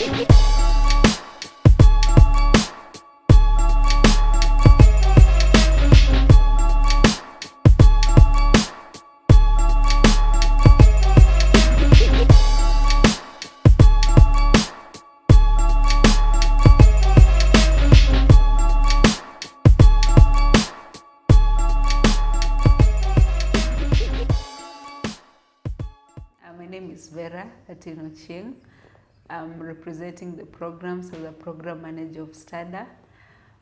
My name is Vera Atino-Ching. I'm representing the programs as a program manager of STADA.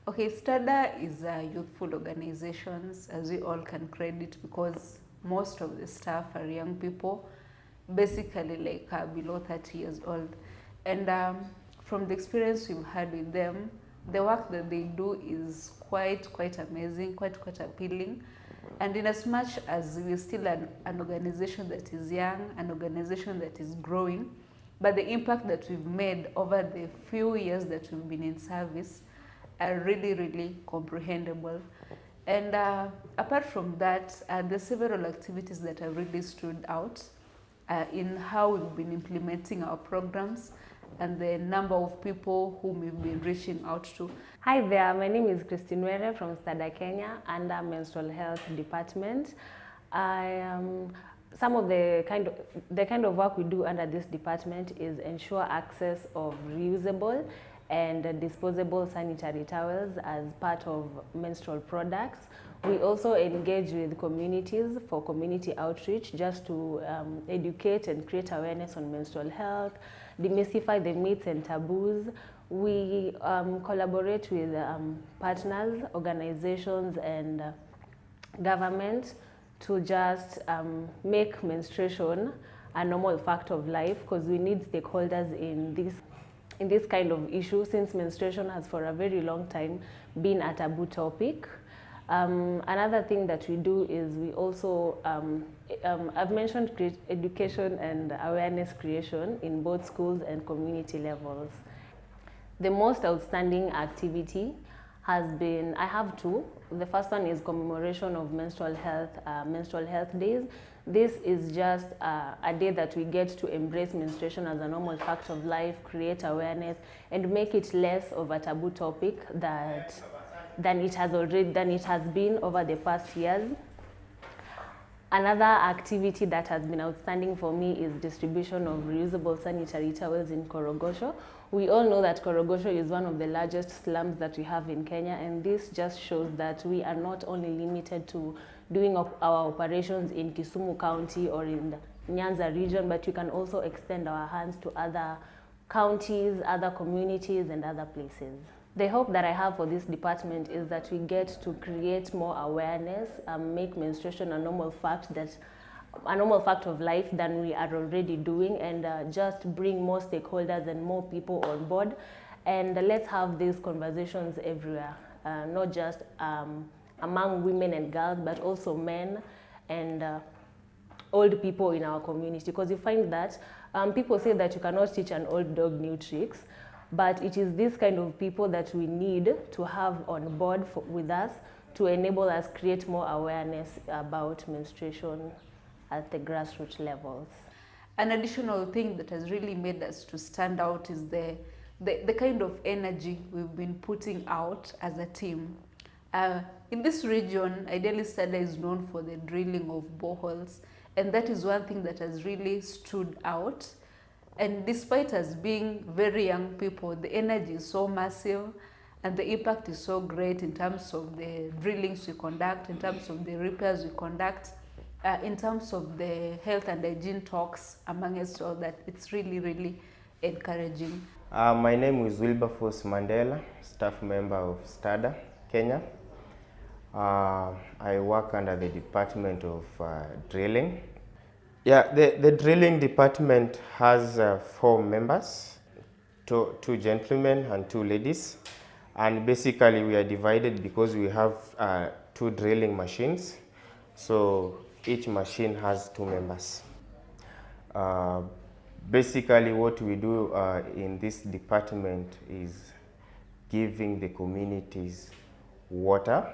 Okay, STADA is a youthful organizations, as we all can credit, because most of the staff are young people, basically like below 30 years old. And from the experience we've had with them, the work that they do is quite amazing, quite appealing. And in as much as we're still an organization that is young, an organization that is growing, but the impact that we've made over the few years that we've been in service are really comprehensible. And apart from that, there's several activities that have really stood out in how we've been implementing our programs and the number of people whom we've been reaching out to. Hi there, my name is Christine Were from STADA Kenya under Menstrual Health Department. Some of the kind of work we do under this department is ensure access of reusable and disposable sanitary towels as part of menstrual products. We also engage with communities for community outreach just to educate and create awareness on menstrual health, demystify the myths and taboos. We collaborate with partners, organizations, and government to just make menstruation a normal fact of life, because we need stakeholders in this kind of issue, since menstruation has for a very long time been a taboo topic. Another thing that we do is we also, I've mentioned education and awareness creation in both schools and community levels. The most outstanding activity has been, I have two. The first one is commemoration of menstrual health days. This is just a day that we get to embrace menstruation as a normal fact of life, create awareness, and make it less of a taboo topic than it has been over the past years. Another activity that has been outstanding for me is distribution of reusable sanitary towels in Korogosho. We all know that Korogosho is one of the largest slums that we have in Kenya, and this just shows that we are not only limited to doing our operations in Kisumu County or in the Nyanza region, but we can also extend our hands to other counties, other communities, and other places. The hope that I have for this department is that we get to create more awareness, make menstruation a normal fact of life than we are already doing, and just bring more stakeholders and more people on board. And let's have these conversations everywhere, not just among women and girls, but also men and old people in our community. Because you find that people say that you cannot teach an old dog new tricks, but it is this kind of people that we need to have on board with us to enable us create more awareness about menstruation at the grassroots levels. An additional thing that has really made us to stand out is the kind of energy we've been putting out as a team. In this region, ideally STADA is known for the drilling of boreholes, and that is one thing that has really stood out. And despite us being very young people, the energy is so massive and the impact is so great in terms of the drillings we conduct, in terms of the repairs we conduct, in terms of the health and hygiene talks among us all, that it's really encouraging. My name is Wilberforce Mandela, staff member of STADA Kenya. I work under the Department of Drilling. Yeah, the drilling department has 4 members, two gentlemen and 2 ladies. And basically we are divided because we have 2 drilling machines. So each machine has 2 members. Basically what we do in this department is giving the communities water,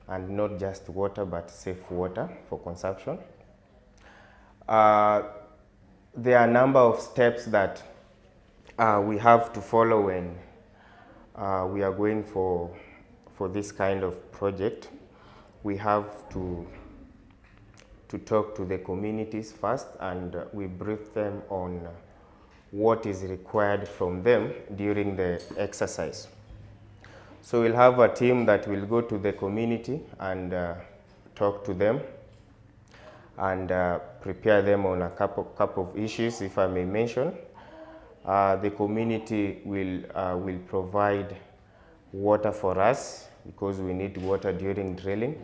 and not just water but safe water for consumption. There are a number of steps that we have to follow when we are going for this kind of project. We have to talk to the communities first, and we brief them on what is required from them during the exercise. So we'll have a team that will go to the community and talk to them and prepare them on a couple of issues, if I may mention. The community will provide water for us because we need water during drilling.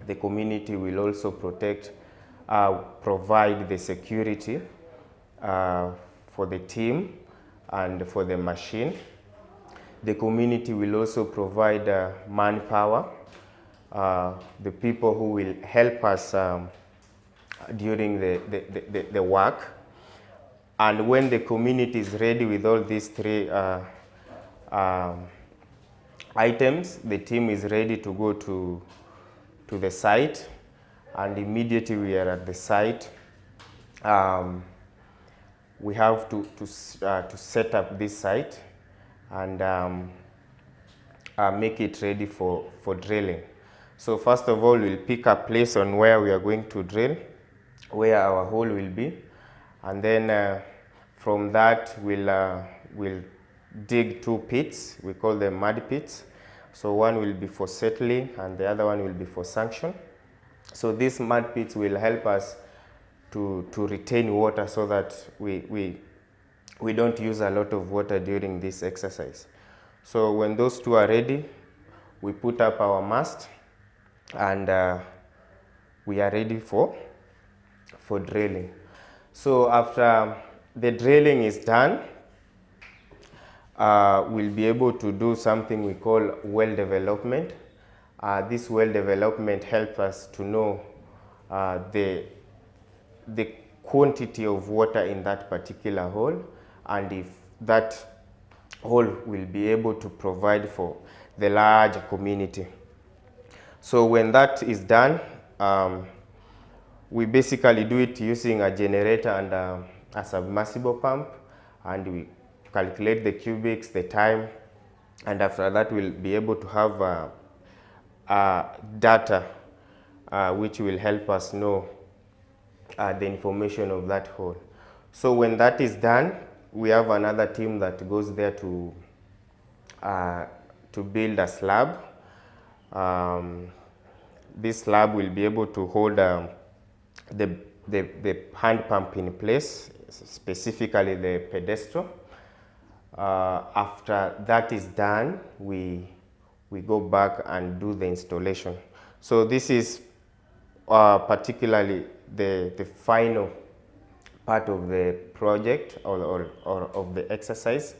The community will also provide the security for the team and for the machine. The community will also provide manpower, the people who will help us during the work. And when the community is ready with all these three items, the team is ready to go to the site, and immediately we are at the site, we have to set up this site and make it ready for drilling. So first of all, we'll pick a place on where we are going to drill, where our hole will be, and then from that we'll dig 2 pits. We call them mud pits. So one will be for settling and the other one will be for sanction. So these mud pits will help us to retain water so that we don't use a lot of water during this exercise. So when those 2 are ready, we put up our mast and we are ready for drilling. So after the drilling is done, we'll be able to do something we call well development. This well development helps us to know the quantity of water in that particular hole, and if that hole will be able to provide for the large community. So when that is done, we basically do it using a generator and a submersible pump, and we calculate the cubics, the time, and after that we'll be able to have data which will help us know the information of that hole. So when that is done, we have another team that goes there to build a slab. This slab will be able to hold the hand pump in place, specifically the pedestal. After that is done, we go back and do the installation. So this is particularly the final part of the project or of the exercise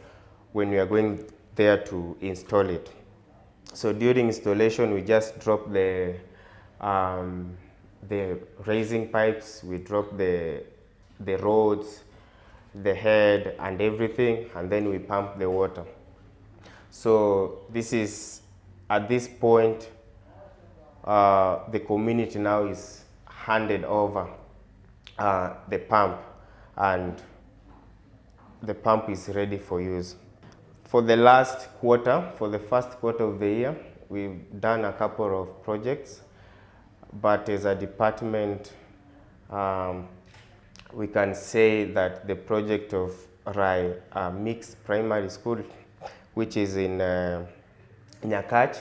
when we are going there to install it. So during installation, we just drop the raising pipes, we drop the rods, the head and everything, and then we pump the water. So this is, at this point, the community now is handed over the pump, and the pump is ready for use. For the last quarter, for the first quarter of the year, we've done a couple of projects, but as a department, we can say that the project of Rai Mixed Primary School, which is in Nyakach,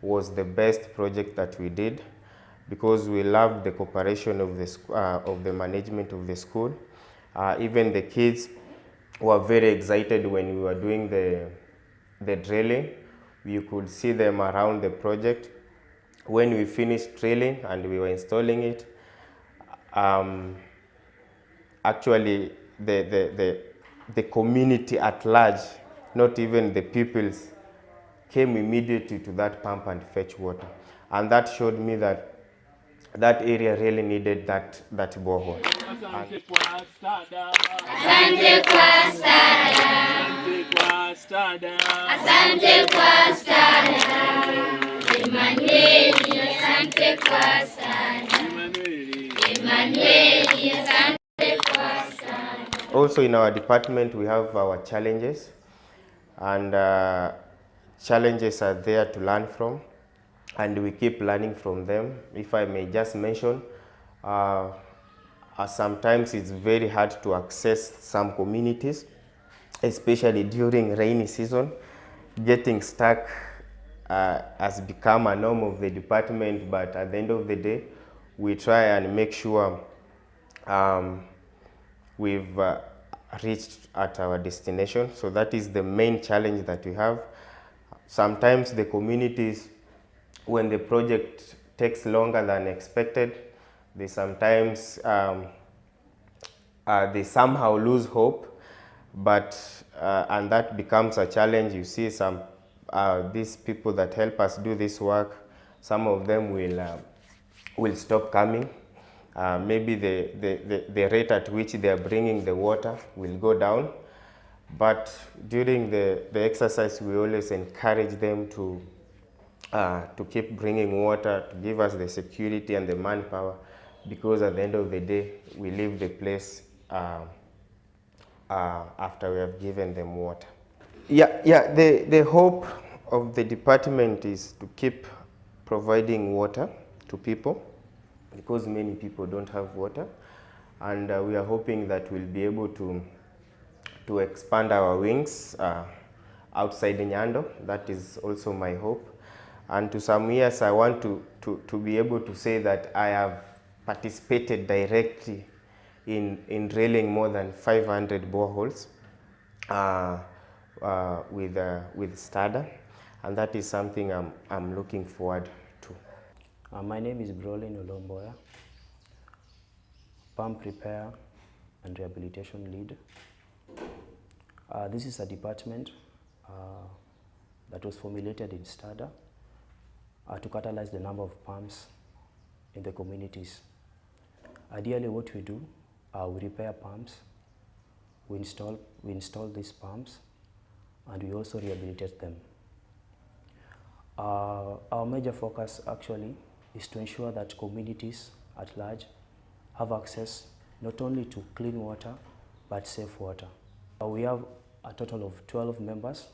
was the best project that we did, because we loved the cooperation of the management of the school. Even the kids were very excited when we were doing the drilling. You could see them around the project. When we finished drilling and we were installing it, actually the community at large, not even the pupils, came immediately to that pump and fetch water. And that showed me that that area really needed that borehole. Asante kwa stada. Asante kwa stada. Asante kwa stada. Asante kwa stada. Emmanuel, asante kwa stada. Emmanuel, asante kwa stada. also in our department we have our challenges, and challenges are there to learn from, and we keep learning from them. If I may just mention, sometimes it's very hard to access some communities, especially during rainy season. Getting stuck has become a norm of the department, but at the end of the day, we try and make sure we've reached at our destination. So that is the main challenge that we have. Sometimes the communities, when the project takes longer than expected, they sometimes they somehow lose hope, but and that becomes a challenge. You see some these people that help us do this work, some of them will stop coming. Maybe the rate at which they are bringing the water will go down, but during the exercise we always encourage them to keep bringing water, to give us the security and the manpower, because at the end of the day we leave the place after we have given them water. The hope of the department is to keep providing water to people, because many people don't have water, and we are hoping that we'll be able to expand our wings outside Nyando. That is also my hope. And to some years I want to be able to say that I have participated directly in drilling more than 500 boreholes with STADA, and that is something I'm looking forward to. My name is Brolin Olomboya, pump repair and rehabilitation lead. This is a department that was formulated in STADA to catalyze the number of pumps in the communities. Ideally, what we do, we repair pumps, we install these pumps, and we also rehabilitate them. Our major focus actually is to ensure that communities at large have access not only to clean water but safe water. We have a total of 12 members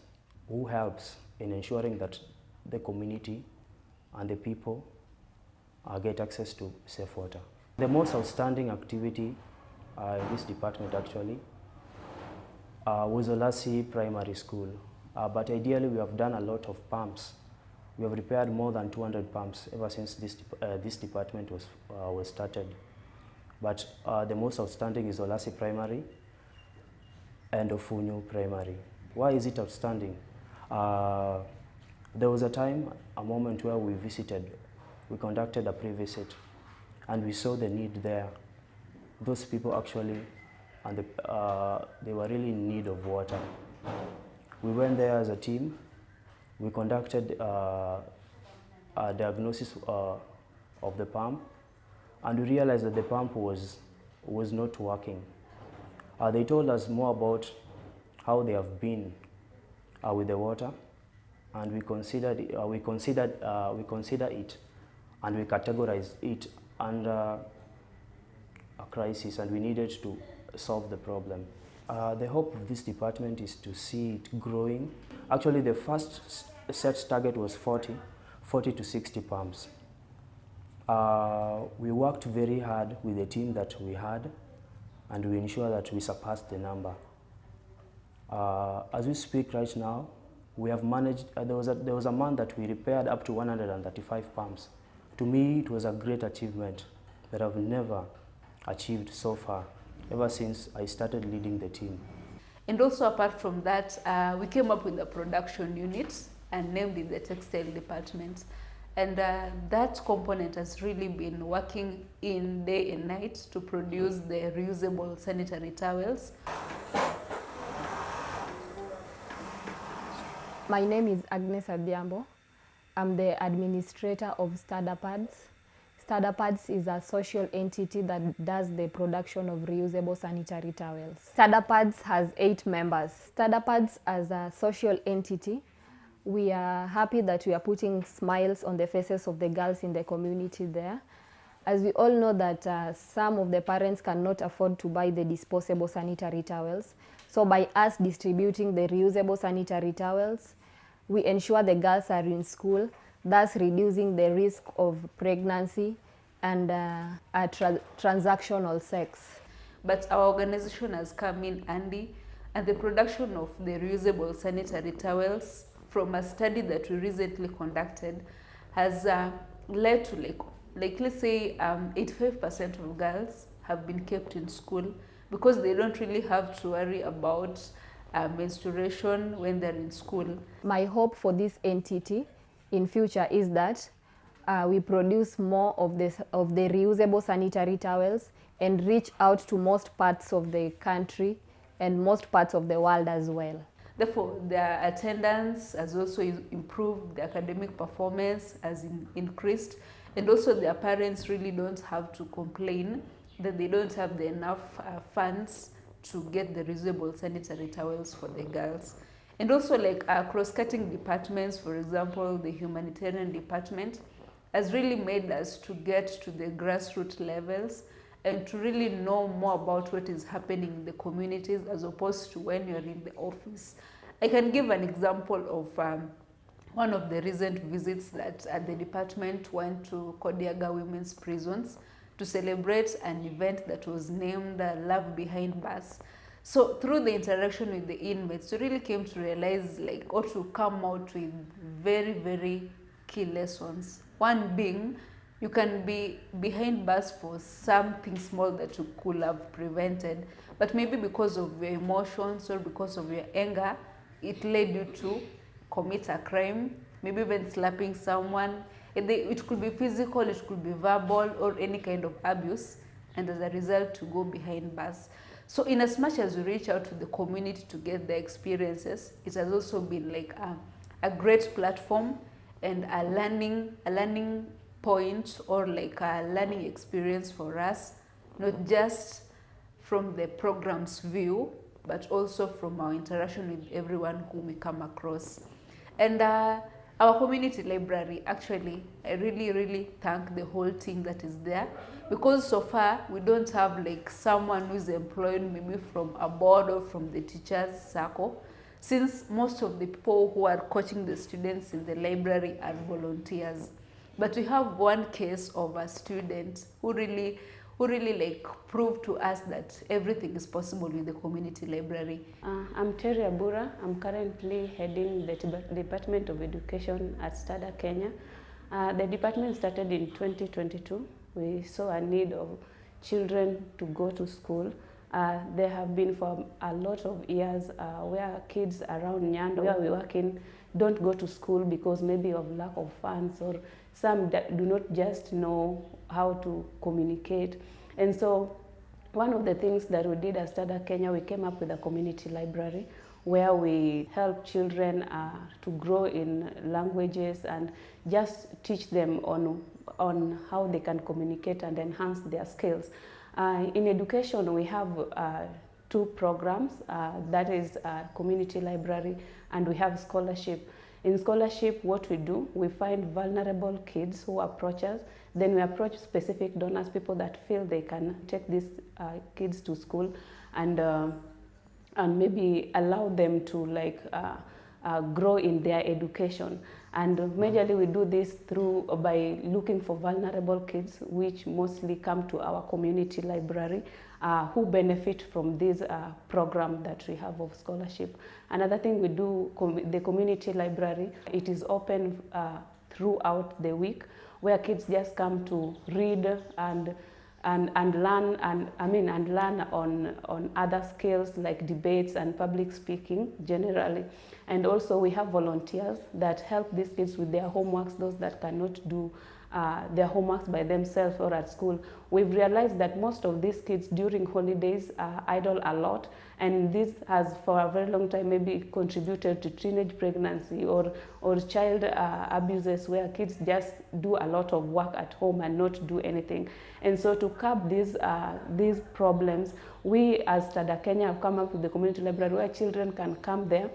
who helps in ensuring that the community and the people get access to safe water. The most outstanding activity in this department actually was Olasi Primary School, but ideally we have done a lot of pumps. We have repaired more than 200 pumps ever since this department was started. But the most outstanding is Olasi Primary and Ofunyu Primary. Why is it outstanding? There was a moment where we conducted a pre-visit, and we saw the need there. Those people actually, they were really in need of water. We went there as a team. We conducted a diagnosis of the pump, and we realized that the pump was not working. They told us more about how they have been with the water, and we considered it, and we categorized it under a crisis, and we needed to solve the problem. The hope of this department is to see it growing. Actually, the first set target was 40 to 60 pumps. We worked very hard with the team that we had, and we ensured that we surpassed the number. As we speak right now, we have managed, there was a month that we repaired up to 135 pumps. To me, it was a great achievement that I've never achieved so far, ever since I started leading the team. And also apart from that, we came up with the production unit and named it the textile department. And that component has really been working in day and night to produce the reusable sanitary towels. My name is Agnes Adhiambo. I'm the administrator of STADA Pads. STADA Pads is a social entity that does the production of reusable sanitary towels. STADA Pads has 8 members. STADA Pads as a social entity, we are happy that we are putting smiles on the faces of the girls in the community there. As we all know that some of the parents cannot afford to buy the disposable sanitary towels. So by us distributing the reusable sanitary towels, we ensure the girls are in school, thus reducing the risk of pregnancy and transactional sex. But our organization has come in handy, and the production of the reusable sanitary towels from a study that we recently conducted has led to let's say 85% of girls have been kept in school because they don't really have to worry about menstruation when they're in school. My hope for this entity in future is that we produce more of the reusable sanitary towels and reach out to most parts of the country and most parts of the world as well. Therefore, their attendance has also improved, the academic performance has increased, and also their parents really don't have to complain that they don't have enough funds to get the reusable sanitary towels for the girls. And also cross-cutting departments, for example, the humanitarian department has really made us to get to the grassroots levels and to really know more about what is happening in the communities as opposed to when you're in the office. I can give an example of one of the recent visits that the department went to Kodiaga Women's Prisons to celebrate an event that was named Love Behind Bars. So through the interaction with the inmates, we really came to realize or to come out with very, very key lessons. One being, you can be behind bars for something small that you could have prevented, but maybe because of your emotions or because of your anger, it led you to commit a crime, maybe even slapping someone. It could be physical, it could be verbal, or any kind of abuse, and as a result to go behind bars. So in as much as we reach out to the community to get their experiences, it has also been a great platform and a learning point or a learning experience for us, not just from the program's view, but also from our interaction with everyone whom we come across. And our community library, actually, I really, really thank the whole team that is there, because so far we don't have someone who's employed maybe from a board or from the teachers circle, since most of the people who are coaching the students in the library are volunteers. But we have one case of a student who really proved to us that everything is possible with the community library. I'm Terry Abura. I'm currently heading the Department of Education at STADA Kenya. The department started in 2022. We saw a need of children to go to school. There have been for a lot of years where kids around Nyando, where we work in, don't go to school because maybe of lack of funds, or some that do not just know how to communicate. And so one of the things that we did at STADA Kenya, we came up with a community library where we help children to grow in languages and just teach them on how they can communicate and enhance their skills. In education, we have two programs, that is community library, and we have scholarship. In scholarship, what we do, we find vulnerable kids who approach us. Then we approach specific donors, people that feel they can take these kids to school and maybe allow them to grow in their education. And majorly we do this by looking for vulnerable kids, which mostly come to our community library, who benefit from this program that we have of scholarship. Another thing we do, the community library, it is open throughout the week, where kids just come to read and learn and learn on other skills like debates and public speaking generally. And also we have volunteers that help these kids with their homeworks, those that cannot do their homeworks by themselves or at school. We've realized that most of these kids during holidays idle a lot, and this has for a very long time maybe contributed to teenage pregnancy or child abuses, where kids just do a lot of work at home and not do anything. And so to curb these problems, we as STADA Kenya have come up with the community library where children can come there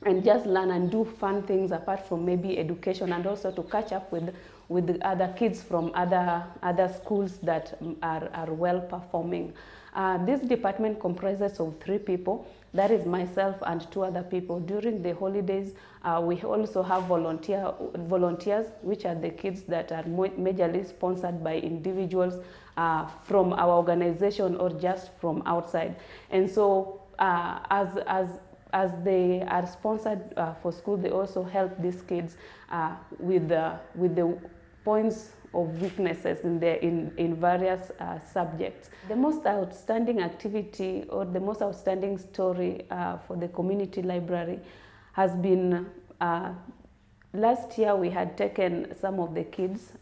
and just learn and do fun things apart from maybe education, and also to catch up with with the other kids from other schools that are well performing. This department comprises of 3 people. That is myself and 2 other people. During the holidays, we also have volunteers, which are the kids that are majorly sponsored by individuals from our organization or just from outside. And so as they are sponsored for school, they also help these kids with the points of weaknesses in various subjects. The most outstanding activity or the most outstanding story for the community library has been last year we had taken some of the kids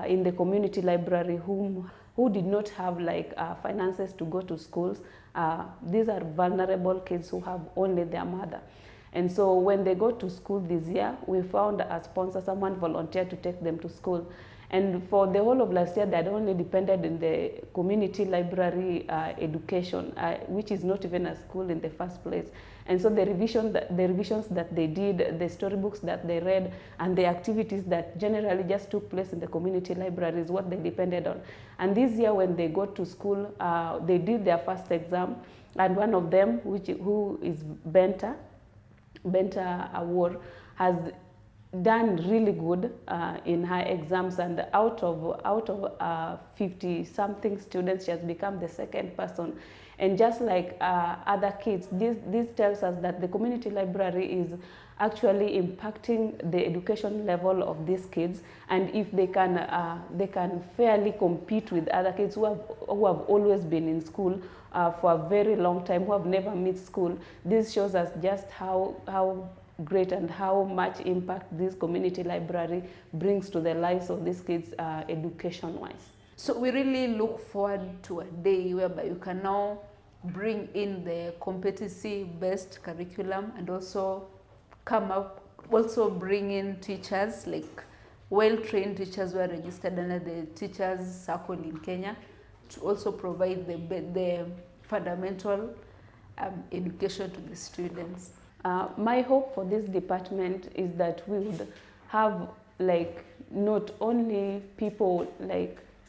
in the community library who did not have finances to go to schools. These are vulnerable kids who have only their mother. And so when they go to school this year, we found a sponsor, someone volunteered to take them to school. And for the whole of last year, they had only depended on the community library education, which is not even a school in the first place. And so the revisions that they did, the storybooks that they read, and the activities that generally just took place in the community library is what they depended on. And this year when they got to school, they did their first exam, and one of them, who is Benta Award, has done really good in her exams, and out of 50 something students, she has become the 2nd person. And just like other kids, this tells us that the community library is actually impacting the education level of these kids, and if they can fairly compete with other kids who have always been in school for a very long time, who have never missed school. This shows us just how great and how much impact this community library brings to the lives of these kids education-wise. So we really look forward to a day whereby you can now bring in the competency-based curriculum and also bring in teachers, like well-trained teachers who are registered under the Teachers Circle in Kenya, to also provide the fundamental education to the students. My hope for this department is that we would have not only people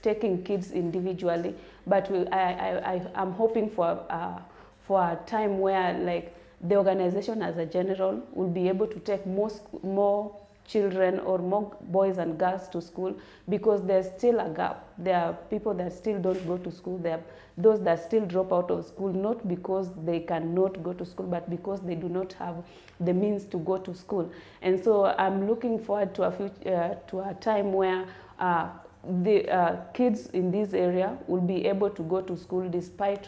taking kids individually, but I'm hoping for a time where the organization as a general will be able to take more children or more boys and girls to school, because there's still a gap. There are people that still don't go to school. There are those that still drop out of school, not because they cannot go to school, but because they do not have the means to go to school. And so I'm looking forward to a time where the kids in this area will be able to go to school despite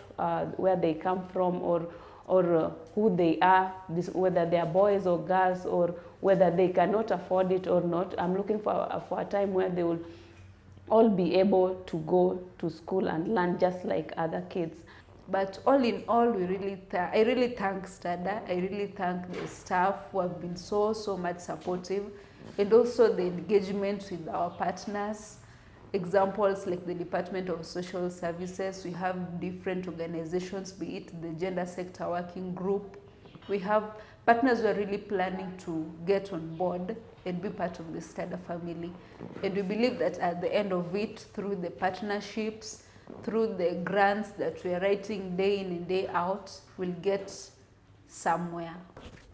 where they come from or who they are, whether they are boys or girls, or whether they cannot afford it or not. I'm looking for a time where they will all be able to go to school and learn just like other kids. But all in all, I really thank STADA. I really thank the staff who have been so much supportive, and also the engagement with our partners. Examples like the Department of Social Services, we have different organizations, be it the Gender Sector Working Group. We have partners who are really planning to get on board and be part of the STADA family. And we believe that at the end of it, through the partnerships, through the grants that we are writing day in and day out, we'll get somewhere.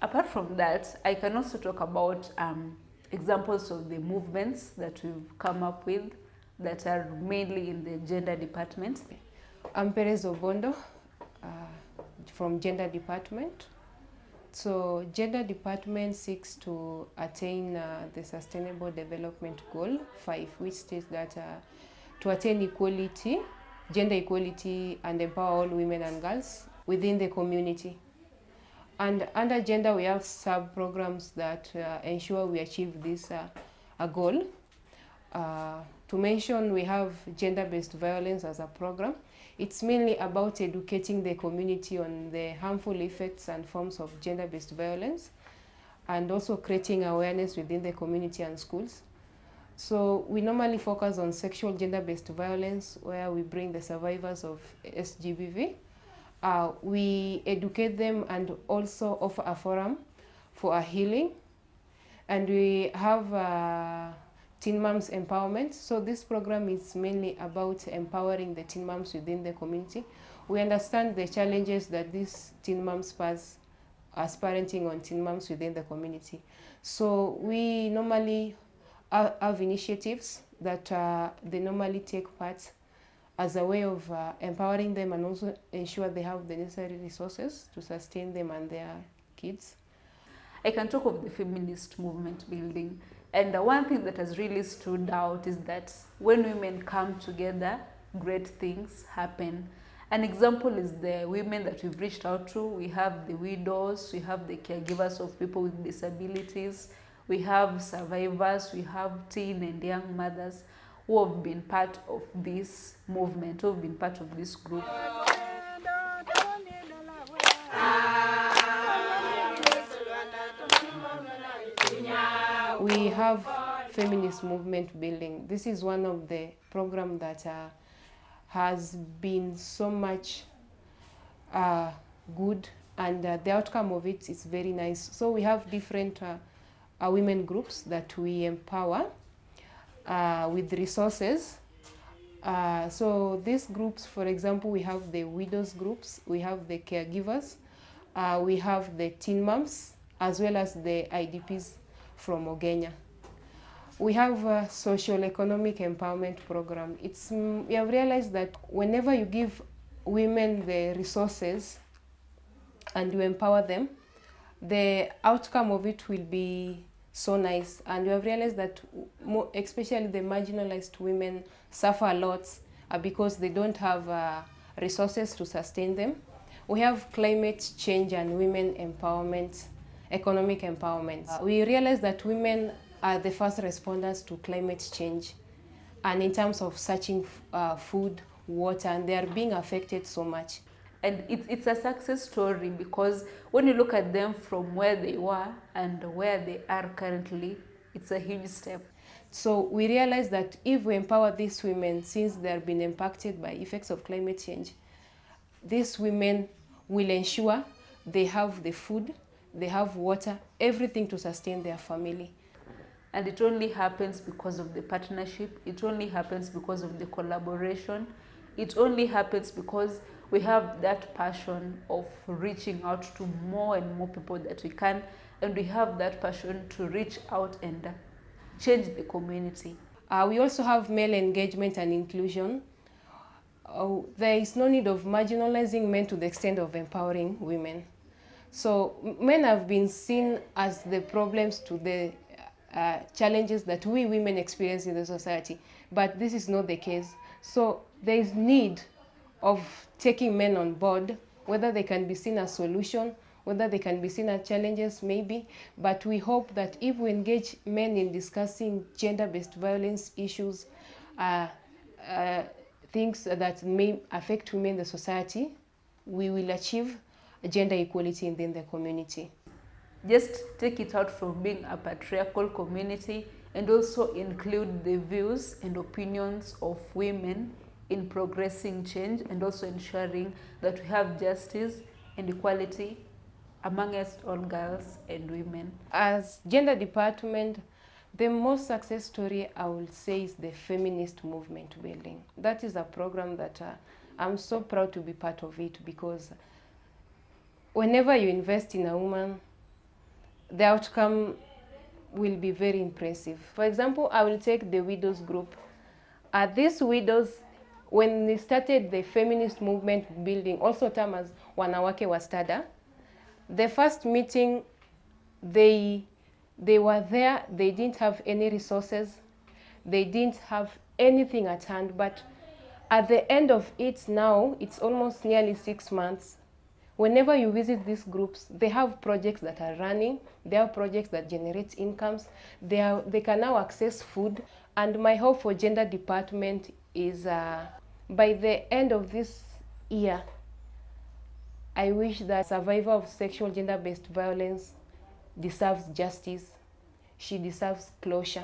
Apart from that, I can also talk about examples of the movements that we've come up with that are mainly in the gender department. I'm Perez Obondo from Gender Department. So Gender Department seeks to attain the Sustainable Development Goal 5, which states that to attain equality, gender equality, and empower all women and girls within the community. And under gender, we have sub-programs that ensure we achieve this goal. To mention, we have gender-based violence as a program. It's mainly about educating the community on the harmful effects and forms of gender-based violence, and also creating awareness within the community and schools. So we normally focus on sexual gender-based violence, where we bring the survivors of SGBV. We educate them and also offer a forum for a healing. And we have teen moms empowerment. So this program is mainly about empowering the teen moms within the community. We understand the challenges that these teen moms face as parenting on teen moms within the community. So we normally have initiatives that they normally take part as a way of empowering them and also ensure they have the necessary resources to sustain them and their kids. I can talk of the feminist movement building, and one thing that has really stood out is that when women come together, great things happen. An example is the women that we've reached out to. We have the widows, we have the caregivers of people with disabilities, we have survivors, we have teen and young mothers who have been part of this movement, who have been part of this group. We have feminist movement building. This is one of the programs that has been so much good, and the outcome of it is very nice. So we have different women groups that we empower with resources. So these groups, for example, we have the widows groups, we have the caregivers, we have the teen moms, as well as the IDPs from Ogenya. We have a social economic empowerment program. We have realized that whenever you give women the resources and you empower them, the outcome of it will be so nice. And we have realized that especially the marginalized women suffer a lot because they don't have resources to sustain them. We have climate change and women empowerment, economic empowerment. We realize that women are the first responders to climate change, and in terms of searching food, water, and they are being affected so much. And it's a success story, because when you look at them from where they were and where they are currently, it's a huge step. So we realize that if we empower these women, since they have been impacted by effects of climate change, these women will ensure they have the food, they have water, everything to sustain their family. And it only happens because of the partnership. It only happens because of the collaboration. It only happens because we have that passion of reaching out to more and more people that we can, and we have that passion to reach out and change the community. We also have male engagement and inclusion. There is no need of marginalizing men to the extent of empowering women. So men have been seen as the problems to the challenges that we women experience in the society, but this is not the case. So there is need of taking men on board, whether they can be seen as solution, whether they can be seen as challenges, maybe, but we hope that if we engage men in discussing gender-based violence issues, things that may affect women in the society, we will achieve gender equality within the community. Just take it out from being a patriarchal community and also include the views and opinions of women in progressing change, and also ensuring that we have justice and equality amongst all girls and women. As gender department, the most success story I will say is the feminist movement building. That is a program that I'm so proud to be part of it, because whenever you invest in a woman, the outcome will be very impressive. For example, I will take the widows group. These widows, when they started the feminist movement building, also termed as Wanawake wa Stada, the first meeting, they were there, they didn't have any resources, they didn't have anything at hand, but at the end of it now, it's almost nearly 6 months. Whenever you visit these groups, they have projects that are running, they have projects that generate incomes, they can now access food. And my hope for gender department is by the end of this year, I wish that survivor of sexual gender-based violence deserves justice. She deserves closure.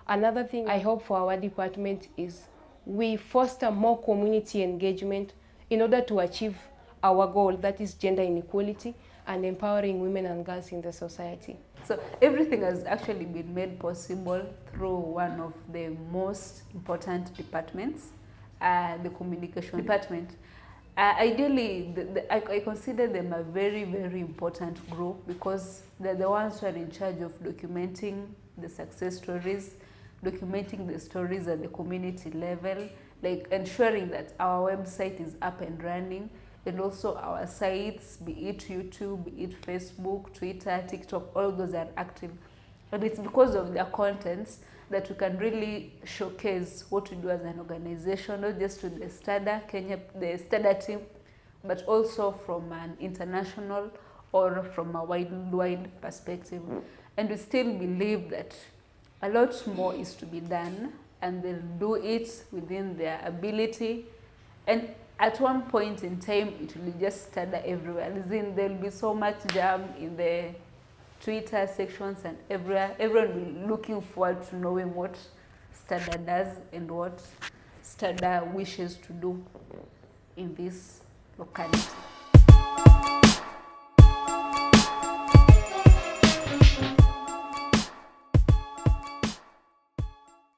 Another thing I hope for our department is we foster more community engagement in order to achieve our goal, that is gender inequality and empowering women and girls in the society. So everything has actually been made possible through one of the most important departments, the communication department. Ideally, I consider them a very, very important group because they're the ones who are in charge of documenting the success stories, documenting the stories at the community level, like ensuring that our website is up and running, and also our sites, be it YouTube, be it Facebook, Twitter, TikTok, all those are active. And it's because of their contents that we can really showcase what we do as an organization, not just to the STADA Kenya, the STADA team, but also from an international or from a wide perspective. And we still believe that a lot more is to be done, and they'll do it within their ability. And at one point in time, it will just STADA everywhere. As in, there'll be so much jam in the Twitter sections and everywhere. Everyone will be looking forward to knowing what STADA does and what STADA wishes to do in this locality.